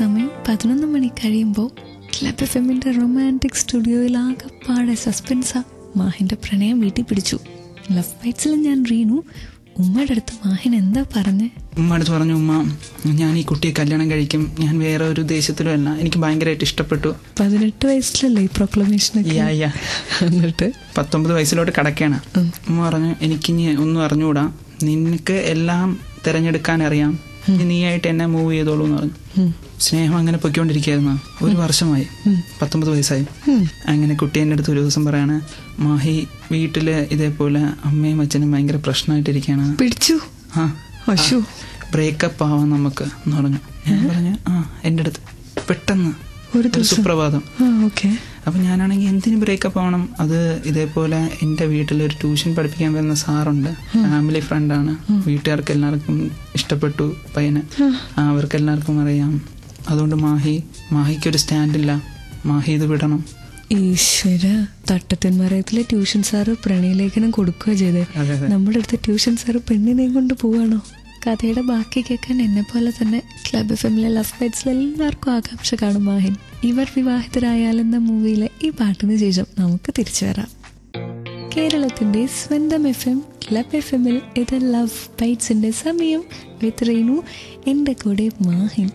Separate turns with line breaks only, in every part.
സമയം 11 മണി കഴിയുമ്പോൾ club എഫ്എമ്മിൻ്റെ romantic സ്റ്റുഡിയോയിൽ ആകെപ്പാടെ സസ്പെൻസാ. മാഹിൻ്റെ പ്രണയം വീട്ടിൽ പിടിച്ചു. ലവ് ബൈറ്റ്സിൽ ഞാൻ റീനു. ഉമ്മയുടെ അടുത്ത് മാഹിൻ എന്താ പറഞ്ഞേ?
ഉമ്മ അടുത്ത് പറഞ്ഞു, ഉമ്മ ഞാൻ ഈ കുട്ടിയെ കല്യാണം കഴിക്കും, ഞാൻ വേറെ ഒരു ദേശത്തിലും അല്ല, എനിക്ക് ഭയങ്കരമായിട്ട് ഇഷ്ടപ്പെട്ടു.
18 വയസ്സിലല്ലേ ഈ പ്രൊക്ലമേഷൻ? എന്നിട്ട്
19 വയസ്സിലോട്ട് കടക്കുകയാണ്. ഉമ്മ പറഞ്ഞു, എനിക്കിനി ഒന്നും അറിഞ്ഞുകൂടാ, നിനക്ക് എല്ലാം തിരഞ്ഞെടുക്കാൻ അറിയാം, നീയായിട്ട് എന്നെ മൂവ് ചെയ്തോളൂ എന്ന് പറഞ്ഞു. സ്നേഹം അങ്ങനെ പൊയ്ക്കൊണ്ടിരിക്കുകയായിരുന്നു. 1 വർഷമായി, 19 വയസ്സായി. അങ്ങനെ കുട്ടി എൻ്റെ അടുത്ത് ഒരു ദിവസം പറയാണ്, മാഹി വീട്ടില് ഇതേപോലെ അമ്മയും അച്ഛനും ഭയങ്കര പ്രശ്നമായിട്ടിരിക്കുകയാണ്,
പിടിച്ചു
ബ്രേക്കപ്പ് ആവാം നമുക്ക് എന്ന് പറഞ്ഞു. ഞാൻ പറഞ്ഞു എൻ്റെ അടുത്ത് പെട്ടെന്ന് ഒരു സുപ്രഭാതം. അപ്പൊ ഞാനാണെങ്കിൽ എന്തിനു ബ്രേക്കപ്പ് ആവണം, അത് ഇതേപോലെ എൻ്റെ വീട്ടിലൊരു ട്യൂഷൻ പഠിപ്പിക്കാൻ വരുന്ന സാറുണ്ട്, ഫാമിലി ഫ്രണ്ടാണ്, വീട്ടുകാർക്ക് എല്ലാവർക്കും ഇഷ്ടപ്പെട്ടു പയ്യന്, അവർക്ക് എല്ലാവർക്കും അറിയാം, അതുകൊണ്ട് മാഹിക്കൊരു സ്റ്റാൻഡില്ല, മാഹി ഇത് വിടണം.
ഈശ്വര, തട്ടത്തിന്മറയത്തിലെ ട്യൂഷൻ സാറ് പ്രണയലേഖനം കൊടുക്കുക ചെയ്തേ, നമ്മുടെ അടുത്ത് ട്യൂഷൻ സാറ് പെണ്ണിനെയും കൊണ്ട് പോവാണോ? കഥയുടെ ബാക്കി കേൾക്കാൻ എന്നെ പോലെ തന്നെ ക്ലബ് എഫ്എമ്മിലെ ലവ് ബൈറ്റ്സിൽ എല്ലാവർക്കും ആകാംക്ഷ കാണും മാഹിൻ. ഇവർ വിവാഹിതരായാലെന്ന മൂവിയിലെ ഈ പാട്ടിന് ശേഷം നമുക്ക് തിരിച്ചു വരാം. കേരളത്തിന്റെ സ്വന്തം എഫ്എം ക്ലബ് എഫ്എമ്മിൽ ഇത് ലവ് ബൈറ്റ്സിന്റെ സമയം വിത്ത് റീനു. എൻ്റെ കൂടെ മാഹിൻ.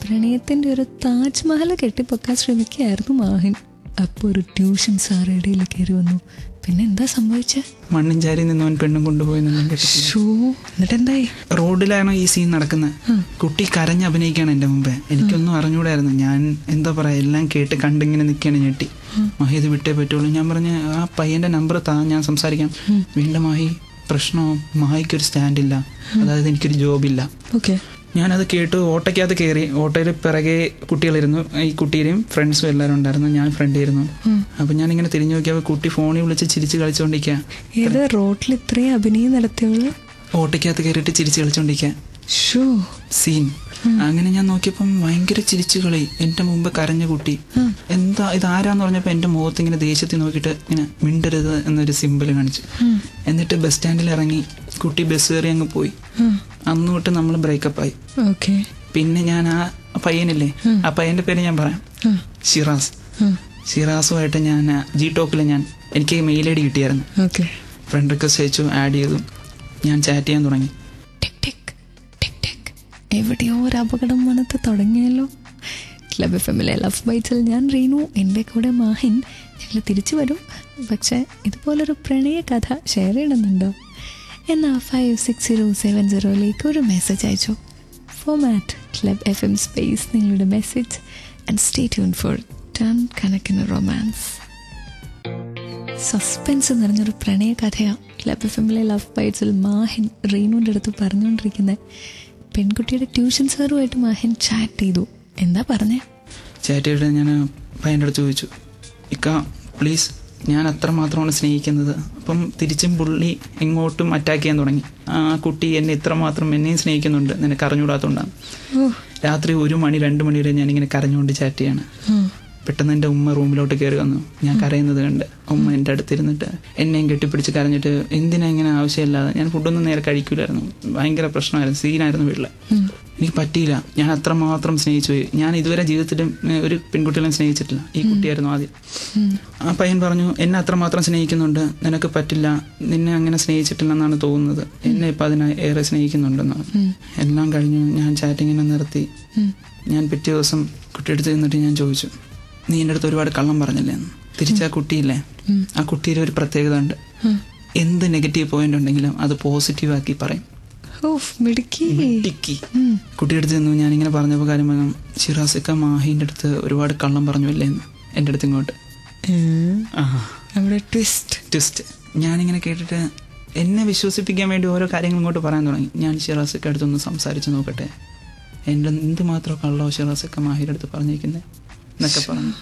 പ്രണയത്തിന്റെ ഒരു താജ്മഹൽ കെട്ടിപ്പൊക്കാൻ ശ്രമിക്കുകയായിരുന്നു മാഹിൻ. അപ്പോൾ ഒരു ട്യൂഷൻ സാർ ഇടയിൽ കയറി വന്നു. പിന്നെ എന്താ സംഭവിച്ചേ?
മണ്ണും ചാരി നിന്നവൻ പെണ്ണും കൊണ്ടുപോയി.
എന്നിട്ട് എന്തായി?
റോഡിലാണോ ഈ സീൻ നടക്കുന്നത്. കുട്ടി കരഞ്ഞ് അഭിനയിക്കുകയാണ് എൻ്റെ മുമ്പേ. എനിക്കൊന്നും അറിഞ്ഞൂടായിരുന്നു. ഞാൻ എന്താ പറയാ, എല്ലാം കേട്ട് കണ്ടിങ്ങനെ നിൽക്കുകയാണ് ഞെട്ടി. മാഹി ഇത് വിട്ടേ പറ്റുള്ളൂ. ഞാൻ പറഞ്ഞ ആ പയ്യന്റെ നമ്പർ താ, ഞാൻ സംസാരിക്കാം. വീണ്ടും മാഹി പ്രശ്നമോ, മാഹിക്കൊരു സ്റ്റാൻഡില്ല, അതായത് എനിക്കൊരു ജോബില്ല. ഞാനത് കേട്ടു. ഓട്ടോയ്ക്കകത്ത് കയറി. ഓട്ടോയിൽ പിറകെ കുട്ടികളിരുന്നു, ഈ കുട്ടിയുടെയും ഫ്രണ്ട്സും എല്ലാവരും ഉണ്ടായിരുന്നു, ഞാൻ ഫ്രണ്ടിരുന്നു. അപ്പൊ ഞാനിങ്ങനെ തിരിഞ്ഞു നോക്കിയപ്പോൾ കുട്ടി ഫോണിൽ വിളിച്ച് ചിരിച്ച് കളിച്ചോണ്ടിരിക്കുക.
റോഡിൽ ഇത്രയും അഭിനയം നടത്തിയവള്
ഓട്ടോയ്ക്കകത്ത് കയറിയിട്ട് ചിരിച്ച് കളിച്ചോണ്ടിരിക്കുക സീൻ. അങ്ങനെ ഞാൻ നോക്കിയപ്പം ഭയങ്കര ചിരിച്ചു കളി. എന്റെ മുമ്പ് കരഞ്ഞ കുട്ടി. എന്താ ഇതാരാന്ന് പറഞ്ഞപ്പോ എന്റെ മുഖത്ത് ഇങ്ങനെ ദേഷ്യത്തിൽ നോക്കിയിട്ട് ഇങ്ങനെ മിണ്ടരുത് എന്നൊരു സിമ്പിൾ കാണിച്ചു. എന്നിട്ട് ബസ് സ്റ്റാൻഡിൽ ഇറങ്ങി കുട്ടി ബസ് കയറി അങ്ങ് പോയി. അന്ന് തൊട്ട് നമ്മൾ ബ്രേക്കപ്പ് ആയി. പിന്നെ ഞാൻ ആ പയ്യനില്ലേ, ആ പയ്യന്റെ പേര് ഞാൻ പറയാം, ഷിറാസുമായിട്ട് ഞാൻ Gtalkൽ എനിക്ക് മെയിൽ ഐ ഡി കിട്ടിയായിരുന്നു. ഫ്രണ്ട് റിക്വസ്റ്റ് അയച്ചു, ആഡ് ചെയ്തു, ഞാൻ ചാറ്റ് ചെയ്യാൻ തുടങ്ങി.
എവിടെയോ ഒരു അപകടം വനത്ത് തുടങ്ങിയല്ലോ. ക്ലബ് എഫ്എമ്മിലെ ലവ് ബൈറ്റ്സിൽ ഞാൻ റീനു, എൻ്റെ കൂടെ മാഹിൻ. ഞങ്ങൾ തിരിച്ചു വരും. പക്ഷേ ഇതുപോലൊരു പ്രണയ കഥ ഷെയർ ചെയ്യണമെന്നുണ്ടോ? എന്നാൽ 56070 ഒരു മെസ്സേജ് അയച്ചു. ഫോമാറ്റ് ക്ലബ് FM സ്പേസ് നിങ്ങളുടെ message and stay tune for ton കണക്കിന് റൊമാൻസ്. സസ്പെൻസ് നിറഞ്ഞൊരു പ്രണയ കഥയാണ് ക്ലബ് എഫ്എമ്മിലെ ലവ് ബൈറ്റ്സിൽ മാഹിൻ റീനുവിൻ്റെ അടുത്ത് പറഞ്ഞുകൊണ്ടിരിക്കുന്നത്. പെൺകുട്ടിയുടെ ട്യൂഷൻ സാറുമായിട്ട് മാഹിൻ ചാറ്റ് ചെയ്തു. എന്താ പറഞ്ഞേ?
ചാറ്റ് ചെയ്തിട്ട് ഞാൻ പയ്യൻ്റെ അടുത്ത് ചോദിച്ചു, ഇക്ക പ്ലീസ്, ഞാൻ അത്രമാത്രമാണ് സ്നേഹിക്കുന്നത്. അപ്പം തിരിച്ചും പുള്ളി എങ്ങോട്ടും അറ്റാക്ക് ചെയ്യാൻ തുടങ്ങി. ആ കുട്ടി എന്നെ ഇത്രമാത്രം എന്നെയും സ്നേഹിക്കുന്നുണ്ട്, നിനക്ക് അറിഞ്ഞുകൂടാത്തതുകൊണ്ടാണ്. രാത്രി 1 മണി 2 മണി വരെ ഞാനിങ്ങനെ കരഞ്ഞുകൊണ്ട് ചാറ്റ് ചെയ്യാണ്. പെട്ടെന്ന് എൻ്റെ ഉമ്മ റൂമിലോട്ട് കയറി വന്നു. ഞാൻ കരയുന്നത് കണ്ട് ഉമ്മ എൻ്റെ അടുത്തിരുന്നിട്ട് എന്നെയും കെട്ടിപ്പിടിച്ച് കരഞ്ഞിട്ട്, എന്തിനാ ഇങ്ങനെ ആവശ്യമില്ലാതെ, ഞാൻ ഫുഡൊന്നും നേരെ കഴിക്കൂലായിരുന്നു, ഭയങ്കര പ്രശ്നമായിരുന്നു, സീനായിരുന്നു വീട്ടിൽ. എനിക്ക് പറ്റിയില്ല, ഞാൻ അത്രമാത്രം സ്നേഹിച്ചു പോയി. ഞാൻ ഇതുവരെ ജീവിതത്തിലും ഒരു പെൺകുട്ടികളെയും സ്നേഹിച്ചിട്ടില്ല, ഈ കുട്ടിയായിരുന്നു ആദ്യം. ആ പയ്യൻ പറഞ്ഞു, എന്നെ അത്രമാത്രം സ്നേഹിക്കുന്നുണ്ട്, നിനക്ക് പറ്റില്ല, നിന്നെ അങ്ങനെ സ്നേഹിച്ചിട്ടില്ലെന്നാണ് തോന്നുന്നത്, എന്നെ ഇപ്പം അതിനെ ഏറെ സ്നേഹിക്കുന്നുണ്ടെന്നാണ്. എല്ലാം കഴിഞ്ഞു, ഞാൻ ചാറ്റിങ്ങിനെ നിർത്തി. ഞാൻ പിറ്റേ ദിവസം കുട്ടിയെടുത്ത് നിന്നിട്ട് ഞാൻ ചോദിച്ചു, നീ എൻ്റെ അടുത്ത് ഒരുപാട് കള്ളം പറഞ്ഞില്ലേ എന്ന്. തിരിച്ച് ആ കുട്ടിയില്ലേ, ആ കുട്ടിയുടെ ഒരു പ്രത്യേകത ഉണ്ട്, എന്ത് നെഗറ്റീവ് പോയിന്റ് ഉണ്ടെങ്കിലും അത് പോസിറ്റീവ് ആക്കി പറയും. കുട്ടിയുടെ അടുത്ത് നിന്നു. ഞാനിങ്ങനെ പറഞ്ഞപ്പോൾ കാര്യം പറഞ്ഞു, ഷിറാസിക്ക മാഹിന്റെ അടുത്ത് ഒരുപാട് കള്ളം പറഞ്ഞു അല്ലേ എന്ന് എൻ്റെ അടുത്ത് ഇങ്ങോട്ട്. ട്വിസ്റ്റ്. ഞാനിങ്ങനെ കേട്ടിട്ട് എന്നെ വിശ്വസിപ്പിക്കാൻ വേണ്ടി ഓരോ കാര്യങ്ങൾ ഇങ്ങോട്ട് പറയാൻ തുടങ്ങി. ഞാൻ ഷിറാസിക്ക അടുത്തൊന്ന് സംസാരിച്ച് നോക്കട്ടെ, എൻ്റെ എന്തുമാത്രം കള്ളോ ഷിറാസിക്ക മാഹിയുടെ അടുത്ത് പറഞ്ഞിരിക്കുന്നത് എന്നൊക്കെ പറഞ്ഞു.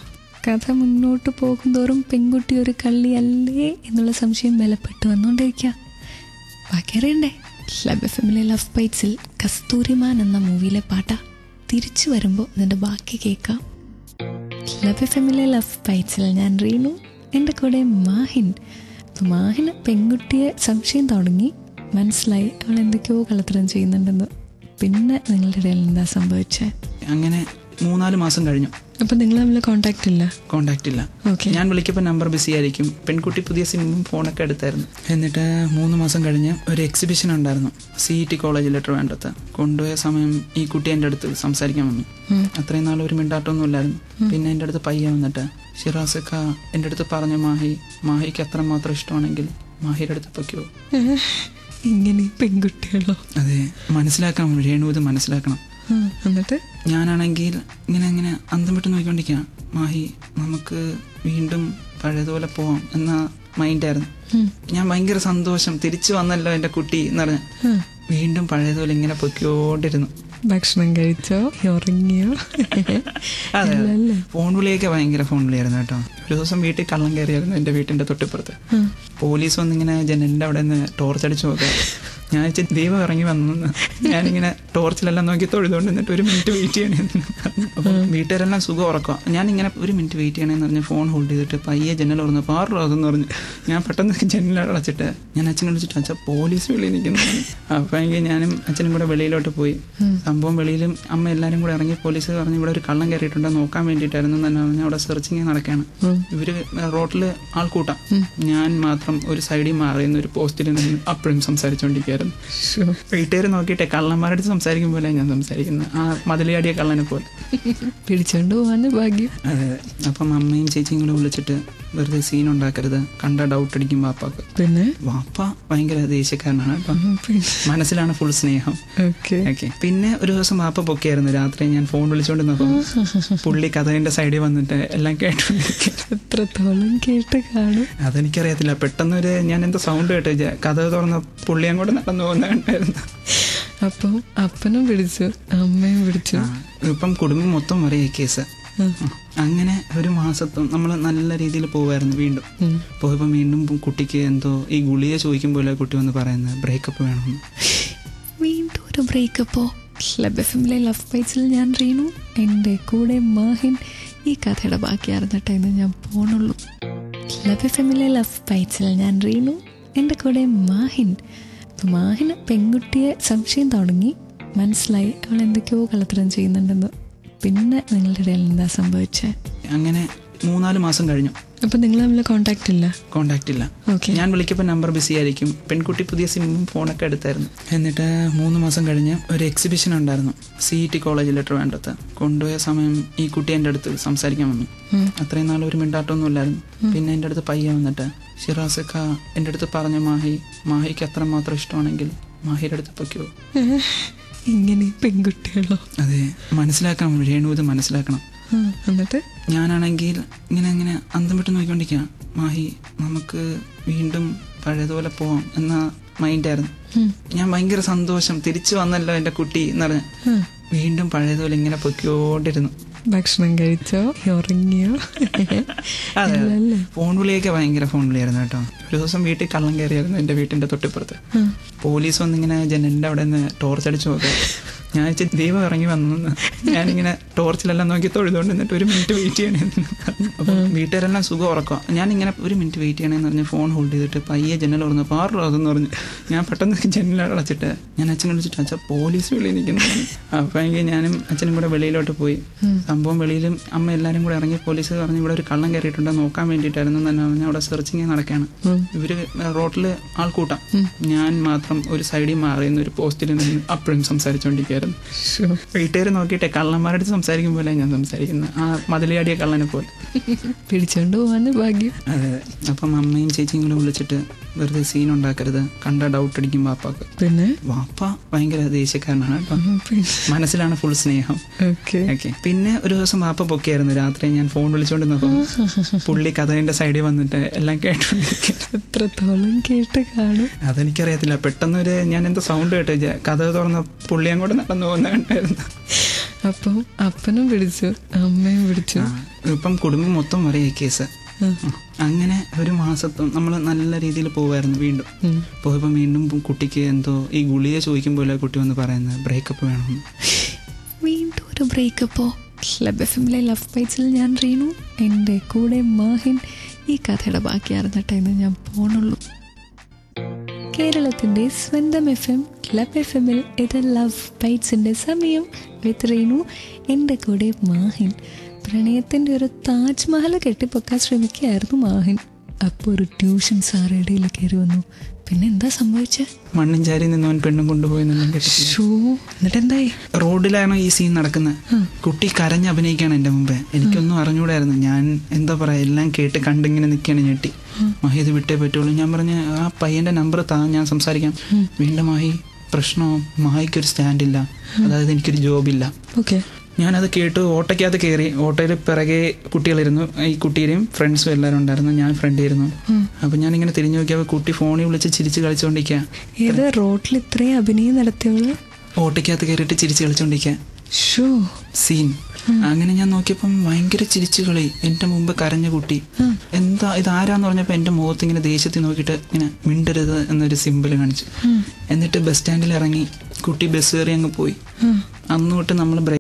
കഥ മുന്നോട്ട് പോകുന്തോറും പെൺകുട്ടി ഒരു കള്ളിയല്ലേ എന്നുള്ള സംശയം ബലപ്പെട്ടു വന്നുകൊണ്ടിരിക്കുക. ബാക്കി അറിയണ്ടേ? ക്ലബ് എഫ്എമ്മിലെ ലവ് ബൈറ്റ്സിൽ കസ്തൂരിമാൻ എന്ന മൂവിയിലെ പാട്ട. തിരിച്ചു വരുമ്പോൾ ഇതിൻ്റെ ബാക്കി കേൾക്കാം. ക്ലബ് എഫ്എമ്മിലെ ലവ് ബൈറ്റ്സിൽ ഞാൻ റീനു, എൻ്റെ കൂടെ മാഹിൻ. മാഹിന് പെൺകുട്ടിയെ സംശയം തുടങ്ങി, മനസ്സിലായി അവൾ എന്തൊക്കെയോ കള്ളത്തരം ചെയ്യുന്നുണ്ടെന്ന്. പിന്നെ നിങ്ങളുടെ ഇടയിൽ എന്താ സംഭവിച്ചേ?
അങ്ങനെ 3-4 മാസം കഴിഞ്ഞു.
അപ്പൊ നിങ്ങൾ തമ്മിൽ കോണ്ടാക്ട് ഇല്ല?
കോണ്ടാക്ട് ഇല്ല. ഞാൻ വിളിക്കപ്പോൾ നമ്പർ ബിസി ആയിരിക്കും. പെൺകുട്ടി പുതിയ സിമ്മും ഫോണൊക്കെ എടുത്തായിരുന്നു. എന്നിട്ട് 3 മാസം കഴിഞ്ഞ് ഒരു എക്സിബിഷൻ ഉണ്ടായിരുന്നു CET കോളേജിൽ ട്രിവാൻഡ്രത്ത്. കൊണ്ടുപോയ സമയം ഈ കുട്ടി എൻ്റെ അടുത്ത് സംസാരിക്കാൻ വന്നു. അത്രയും നാൾ ഒരു മിണ്ടാട്ടമൊന്നും ഇല്ലായിരുന്നു. പിന്നെ എൻ്റെ അടുത്ത് പയ്യെ വന്നിട്ട്, ഷിറാസക്ക എൻ്റെ അടുത്ത് പറഞ്ഞു, മാഹിക്ക് അത്രമാത്രം ഇഷ്ടമാണെങ്കിൽ മാഹിയുടെ അടുത്ത് പൊയ്ക്കോ.
ഇങ്ങനെ പെൺകുട്ടികളോ?
അതെ, മനസ്സിലാക്കണം രേണു, ഇത് മനസ്സിലാക്കണം.
എന്നിട്ട്
ഞാനാണെങ്കിൽ ഇങ്ങനെ അന്തം വിട്ട് നോക്കിക്കൊണ്ടിരിക്കുക. മാഹി, നമുക്ക് വീണ്ടും പഴയതുപോലെ പോവാം എന്ന മൈൻഡായിരുന്നു. ഞാൻ ഭയങ്കര സന്തോഷം, തിരിച്ചു വന്നല്ലോ എൻ്റെ കുട്ടി എന്ന് പറഞ്ഞ വീണ്ടും പഴയതുപോലെ ഇങ്ങനെ പൊയ്ക്കോണ്ടിരുന്നു.
ഭക്ഷണം കഴിച്ചോ? ഉറങ്ങിയോ?
അതെ, ഫോൺ വിളിയൊക്കെ ഭയങ്കര ഫോൺ വിളിയായിരുന്നു കേട്ടോ. ഒരു ദിവസം വീട്ടിൽ കള്ളം കയറിയായിരുന്നു എൻ്റെ വീട്ടിൻ്റെ തൊട്ടിപ്പുറത്ത്. പോലീസ് വന്നിങ്ങനെ ജനലിൻ്റെ അവിടെ നിന്ന് ടോർച്ചടിച്ച് നോക്കുക. ഞാൻ ദൈവം ഇറങ്ങി വന്നു. ഞാനിങ്ങനെ ടോർച്ചിലെല്ലാം നോക്കി തൊഴുതുകൊണ്ട് നിന്നിട്ട് 1 മിനിറ്റ് വെയിറ്റ് ചെയ്യണേന്ന്. അപ്പം വീട്ടുകാരെല്ലാം സുഖം ഉറക്കുക. ഞാനിങ്ങനെ 1 മിനിറ്റ് വെയിറ്റ് ചെയ്യണമെന്ന് പറഞ്ഞ് ഫോൺ ഹോൾഡ് ചെയ്തിട്ട് പയ്യെ ജനൽ തുറന്നു. പാറെന്ന് പറഞ്ഞ് ഞാൻ പെട്ടെന്ന് ജനലടച്ചിട്ട് ഞാൻ അച്ഛനെ വിളിച്ചിട്ട്, അച്ഛൻ പോലീസ് വെളിയിൽ നിൽക്കുന്നു. അപ്പം എങ്കിൽ ഞാനും അച്ഛനും കൂടെ വെളിയിലോട്ട് പോയി. സംഭവം വെളിയിലും അമ്മ എല്ലാവരും കൂടെ ഇറങ്ങി. പോലീസ് പറഞ്ഞ് ഇവിടെ ഒരു കള്ളം കയറിയിട്ടുണ്ട്, നോക്കാൻ വേണ്ടിയിട്ടായിരുന്നു തന്നെ പറഞ്ഞ് അവിടെ സെർച്ചിങ് നടക്കുകയാണ്. ഇവര് റോട്ടിൽ ആൾക്കൂട്ടാം. ഞാൻ മാത്രം ഒരു സൈഡിൽ മാറിയുന്ന ഒരു പോസ്റ്റിൽ നിന്ന് അപ്പോഴും സംസാരിച്ചുകൊണ്ടിരിക്കുകയായിരുന്നു. വീട്ടുകാർ നോക്കിയിട്ടെ കള്ളന്മാരുടെ സംസാരിക്കും പോലെ ഞാൻ സംസാരിക്കുന്നത്, ആ മതിലിയാടിയ കള്ളനെ പോലെ.
പിടിച്ചോണ്ട് പോവാന് ഭാഗ്യം.
അതെ. അപ്പം അമ്മയും ചേച്ചിയും കൂടെ വിളിച്ചിട്ട് വെറുതെ സീൻ ഉണ്ടാക്കരുത്, കണ്ട ഡൗട്ട് അടിക്കും വാപ്പാക്ക്.
പിന്നെ
വാപ്പ ഭയങ്കര ദേഷ്യക്കാരനാണ്. അപ്പം മനസ്സിലാണ് ഫുൾ സ്നേഹം. ഓക്കെ. പിന്നെ ഒരു ദിവസം വാപ്പ പൊക്കെയായിരുന്നു. രാത്രി ഞാൻ ഫോൺ വിളിച്ചോണ്ടിരുന്നപ്പം പുള്ളി കഥയുടെ സൈഡിൽ വന്നിട്ട് എല്ലാം കേട്ടോണ്ടിരിക്കും.
എത്രത്തോളം കേട്ട് കാണും
അതെനിക്കറിയത്തില്ല. പെട്ടെന്നൊരു ഞാൻ എന്താ സൗണ്ട് കേട്ട് കഥ തുറന്ന പുള്ളി അങ്ങോട്ട് നടന്നു പോകുന്നുണ്ടായിരുന്നു.
അപ്പം അപ്പനും പിടിച്ചു, അമ്മയും പിടിച്ചു.
ഇപ്പം കുടുംബം മൊത്തം അറിയാം കേസ്. അങ്ങനെ ഒരു മാസത്തും നമ്മൾ നല്ല രീതിയിൽ പോവായിരുന്നു. വീണ്ടും പോയപ്പോൾ വീണ്ടും കുട്ടിക്ക് എന്തോ ഈ ഗുളിക ചോദിക്കുമ്പോൾ കുട്ടി വന്ന് പറയുന്നത് ബ്രേക്കപ്പ് വേണമെന്ന്.
വീണ്ടും ഒരു ബ്രേക്കപ്പോ? ക്ലബ് എഫ്എമ്മിലെ ലവ് ബൈറ്റ്സിൽ ഞാൻ റീനു, എൻ്റെ കൂടെ മാഹിൻ. ഈ കഥയുടെ ബാക്കി അറിഞ്ഞിട്ടേന്ന് ഞാൻ പോണുള്ളൂ. ക്ലബ് എഫ്എമ്മിലെ ലവ് ബൈറ്റ്സിൽ ഞാൻ റീനു, എൻ്റെ കൂടെ മാഹിൻ. അപ്പം മാഹിന് പെൺകുട്ടിയെ സംശയം തുടങ്ങി. മനസ്സിലായി അവൾ എന്തൊക്കെയോ കള്ളത്തരം ചെയ്യുന്നുണ്ടെന്ന്. പിന്നെ നിങ്ങളുടെ ഇടയിൽ എന്താ സംഭവിച്ചേ?
അങ്ങനെ 3-4 മാസം കഴിഞ്ഞു.
അപ്പൊ നിങ്ങൾ തമ്മിൽ കോണ്ടാക്ട് ഇല്ല?
കോണ്ടാക്ട് ഇല്ല. ഞാൻ വിളിക്കപ്പോൾ നമ്പർ ബിസി ആയിരിക്കും. പെൺകുട്ടി പുതിയ സിമ്മും ഫോണൊക്കെ എടുത്തായിരുന്നു. എന്നിട്ട് 3 മാസം കഴിഞ്ഞ് ഒരു എക്സിബിഷൻ ഉണ്ടായിരുന്നു CET കോളേജിൽ ട്രിവാൻഡ്രത്ത്. കൊണ്ടുപോയ സമയം ഈ കുട്ടി എൻ്റെ അടുത്ത് സംസാരിക്കാൻ വന്നു. അത്രയും നാൾ ഒരു മിണ്ടാട്ടമൊന്നും ഇല്ലായിരുന്നു. പിന്നെ എൻ്റെ അടുത്ത് പയ്യെ വന്നിട്ട്, ഷിറാസക്ക എൻ്റെ അടുത്ത് പറഞ്ഞു, മാഹിക്ക് അത്രമാത്രം ഇഷ്ടമാണെങ്കിൽ മാഹിയുടെ അടുത്ത് പൊയ്ക്കോ.
ഇങ്ങനെ പെൺകുട്ടികളോ?
അതെ, മനസ്സിലാക്കണം രേണു, ഇത് മനസ്സിലാക്കണം.
എന്നിട്ട്
ഞാനാണെങ്കിൽ ഇങ്ങനെ അന്തം വിട്ട് നോക്കിക്കൊണ്ടിരിക്കുക. മാഹി, നമുക്ക് വീണ്ടും പഴയതുപോലെ പോവാം എന്ന മൈൻഡായിരുന്നു. ഞാൻ ഭയങ്കര സന്തോഷം, തിരിച്ചു വന്നല്ലോ എൻ്റെ കുട്ടി എന്ന് പറഞ്ഞ വീണ്ടും പഴയതുപോലെ ഇങ്ങനെ പൊയ്ക്കോണ്ടിരുന്നു.
ഭക്ഷണം കഴിച്ചോ? ഉറങ്ങിയോ?
അതെ, ഫോൺ വിളിയൊക്കെ ഭയങ്കര ഫോൺ വിളിയായിരുന്നു കേട്ടോ. ഒരു ദിവസം വീട്ടിൽ കള്ളം കയറിയായിരുന്നു എൻ്റെ വീട്ടിൻ്റെ തൊട്ടിപ്പുറത്ത്. പോലീസ് വന്നിങ്ങനെ ജനലിൻ്റെ അവിടെ നിന്ന് ടോർച്ചടിച്ച് നോക്കുക. ഞാൻ ദൈവം ഇറങ്ങി വന്നു. ഞാനിങ്ങനെ ടോർച്ചിലെല്ലാം നോക്കി തൊഴുതുകൊണ്ട് നിന്നിട്ട് 1 മിനിറ്റ് വെയിറ്റ് ചെയ്യണേന്ന്. അപ്പം വീട്ടുകാരെല്ലാം സുഖം ഉറക്കുക. ഞാനിങ്ങനെ 1 മിനിറ്റ് വെയിറ്റ് ചെയ്യണമെന്ന് പറഞ്ഞ് ഫോൺ ഹോൾഡ് ചെയ്തിട്ട് പയ്യെ ജനൽ തുറന്നു. പാറെന്ന് പറഞ്ഞ് ഞാൻ പെട്ടെന്ന് ജനലടച്ചിട്ട് ഞാൻ അച്ഛനെ വിളിച്ചിട്ട്, അച്ഛൻ പോലീസ് വെളിയിൽ നിൽക്കുന്നു. അപ്പം എങ്കിൽ ഞാനും അച്ഛനും കൂടെ വെളിയിലോട്ട് പോയി. സംഭവം വെളിയിലും അമ്മ എല്ലാവരും കൂടെ ഇറങ്ങി. പോലീസ് പറഞ്ഞ് ഇവിടെ ഒരു കള്ളം കയറിയിട്ടുണ്ട്, നോക്കാൻ വേണ്ടിയിട്ടായിരുന്നു തന്നെ പറഞ്ഞ് അവിടെ സെർച്ചിങ് നടക്കുകയാണ്. ഇവര് റോട്ടിൽ ആൾക്കൂട്ടാം. ഞാൻ മാത്രം ഒരു സൈഡിൽ മാറിയുന്ന ഒരു പോസ്റ്റിൽ നിന്ന് അപ്പോഴും സംസാരിച്ചുകൊണ്ടിരിക്കുകയായിരുന്നു. വീട്ടുകാർ നോക്കിയിട്ടെ കള്ളന്മാരുടെ സംസാരിക്കും പോലെ ഞാൻ സംസാരിക്കുന്നത്, ആ മതിലിയാടിയ കള്ളനെ പോലെ.
പിടിച്ചോണ്ട് പോവാന് ഭാഗ്യം.
അതെ. അപ്പം അമ്മയും ചേച്ചിയും കൂടെ വിളിച്ചിട്ട് വെറുതെ സീൻ ഉണ്ടാക്കരുത്, കണ്ട ഡൗട്ട് അടിക്കും വാപ്പാക്ക്.
പിന്നെ
വാപ്പ ഭയങ്കര ദേഷ്യക്കാരനാണ്. മനസ്സിലാണ് ഫുൾ സ്നേഹം. ഓക്കെ. പിന്നെ ഒരു ദിവസം വാപ്പ പൊക്കെയായിരുന്നു. രാത്രി ഞാൻ ഫോൺ വിളിച്ചോണ്ടിരുന്നപ്പം പുള്ളി കഥയുടെ സൈഡിൽ വന്നിട്ട് എല്ലാം കേട്ടോണ്ടിരിക്കും.
എത്രത്തോളം കേട്ട് കാണും
അതെനിക്കറിയത്തില്ല. പെട്ടെന്നൊരു ഞാൻ എന്താ സൗണ്ട് കേട്ട് കഥ തുറന്ന പുള്ളി അങ്ങോട്ട് നടന്നു പോകുന്നുണ്ടായിരുന്നു.
അപ്പം അപ്പനും പിടിച്ചു, അമ്മയും പിടിച്ചു.
ഇപ്പം കുടുംബം മൊത്തം അറിയാം കേസ്. അങ്ങനെ ഒരു മാസത്തും നമ്മൾ നല്ല രീതിയിൽ പോവായിരുന്നു. വീണ്ടും പോയപ്പോൾ വീണ്ടും കുട്ടിക്ക് എന്തോ ഈ ഗുളിക ചോദിക്കുമ്പോൾ കുട്ടി വന്ന് പറയുന്നത് ബ്രേക്കപ്പ് വേണമെന്ന്.
വീണ്ടും ഒരു ബ്രേക്കപ്പോ? ക്ലബ് എഫ്എമ്മിലെ ലവ് ബൈറ്റ്സിൽ ഞാൻ റീനു, എൻ്റെ കൂടെ മാഹിൻ. ഈ കഥയുടെ ബാക്കി അറിഞ്ഞിട്ടേന്ന് ഞാൻ പോണുള്ളൂ. കേരളത്തിന്റെ സ്വന്തം FM ക്ലബ് FM-ൽ ഇത് ലവ് ബൈറ്റ്സിന്റെ സമയം വിത്ത് റീനു. എൻ്റെ കൂടെ മാഹിൻ. പ്രണയത്തിന്റെ ഒരു താജ്മഹൽ കെട്ടിപ്പൊക്കാൻ ശ്രമിക്കുകയായിരുന്നു മാഹിൻ. അപ്പോൾ ഒരു ട്യൂഷൻ സാർ ഇടയിൽ കയറി വന്നു. പിന്നെ എന്താ സംഭവിച്ചേ?
മണ്ണും ചാരി നിന്നവൻ പെണ്ണും കൊണ്ടുപോയി
എന്നിട്ട് എന്തായി?
റോഡിലാണോ ഈ സീൻ നടക്കുന്നത്. കുട്ടി കരഞ്ഞ് അഭിനയിക്കുകയാണ് എൻ്റെ മുമ്പേ. എനിക്കൊന്നും അറിഞ്ഞൂടായിരുന്നു. ഞാൻ എന്താ പറയാ, എല്ലാം കേട്ട് കണ്ടിങ്ങനെ നിൽക്കുകയാണ് ഞെട്ടി. മാഹി ഇത് വിട്ടേ പറ്റുള്ളൂ. ഞാൻ പറഞ്ഞ് ആ പയ്യന്റെ നമ്പർ താ, ഞാൻ സംസാരിക്കാം. വീണ്ടും മാഹി പ്രശ്നവും, മാഹിക്കൊരു സ്റ്റാൻഡില്ല, അതായത് എനിക്കൊരു ജോബില്ല.
ഓക്കെ,
ഞാനത് കേട്ട് ഓട്ടോയ്ക്കകത്ത് കയറി. ഓട്ടോയിൽ പിറകെ കുട്ടികളിരുന്നു. ഈ കുട്ടിയുടെയും ഫ്രണ്ട്സും എല്ലാവരും ഉണ്ടായിരുന്നു. ഞാൻ ഫ്രണ്ടിയിരുന്നു. അപ്പൊ ഞാനിങ്ങനെ തിരിഞ്ഞു നോക്കിയപ്പോൾ കുട്ടി ഫോണിൽ വിളിച്ച് ചിരിച്ച് കളിച്ചോണ്ടിരിക്കുക.
ഏത് റോഡിൽ ഇത്രയും അഭിനയം നടത്തിയവള്
ഓട്ടോയ്ക്കകത്ത് കയറിയിട്ട് ചിരിച്ച് കളിച്ചോണ്ടിരിക്കുക സീൻ. അങ്ങനെ ഞാൻ നോക്കിയപ്പം ഭയങ്കര ചിരിച്ചു കളി. എന്റെ മുമ്പ് കരഞ്ഞ കുട്ടി. എന്താ ഇതാരാന്ന് പറഞ്ഞപ്പോ എന്റെ മുഖത്ത് ഇങ്ങനെ ദേഷ്യത്തിൽ നോക്കിയിട്ട് ഇങ്ങനെ മിണ്ടരുത് എന്നൊരു സിമ്പിൾ കാണിച്ചു. എന്നിട്ട് ബസ് സ്റ്റാൻഡിൽ ഇറങ്ങി കുട്ടി ബസ് കയറി അങ്ങ് പോയി. അന്ന് തൊട്ട് നമ്മൾ